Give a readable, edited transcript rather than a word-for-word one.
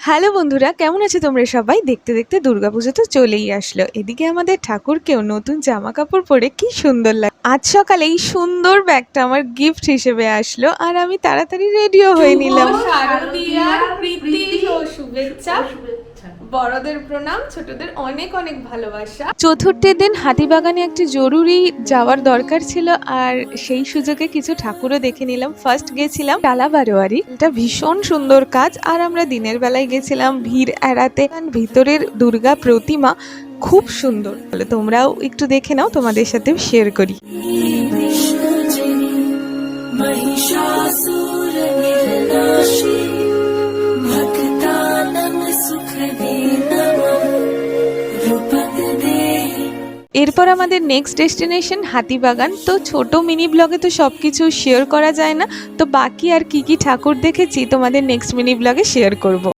Hello বন্ধুরা, কেমন আছো তোমরা সবাই? দেখতে দেখতে দুর্গাপুজো তো চলেই আসলো। এদিকে আমাদের ঠাকুরকেও নতুন জামা কাপড় পরে কি সুন্দর লাগে। আজ সকালে এই সুন্দর ব্যাগটা আমার গিফট হিসেবে আসলো আর আমি তাড়াতাড়ি রেডিও হয়ে নিলাম। শারদীয়ার প্রীতি ও শুভেচ্ছা। বড়দের প্রণাম, ছোটদের অনেক অনেক ভালোবাসা। চতুর্থের দিন হাতিবাগানে একটি জরুরি যাওয়ার দরকার ছিল আর সেই সুযোগে কিছু ঠাকুরও দেখে নিলাম। ফার্স্ট গেছিলাম টালা বারোয়ারি, এটা ভীষণ সুন্দর কাজ আর আমরা দিনের বেলায় গেছিলাম ভিড় এড়াতে। ভিতরের দুর্গা প্রতিমা খুব সুন্দর, তোমরাও একটু দেখে নাও, তোমাদের সাথে শেয়ার করি। এরপর আমাদের নেক্সট ডেস্টিনেশন হাতিবাগান। তো ছোট মিনি ব্লগে তো সবকিছু শেয়ার করা যায় না, তো বাকি আর কি কি ঠাকুর দেখেছি তোমাদের নেক্সট মিনি ব্লগে শেয়ার করব।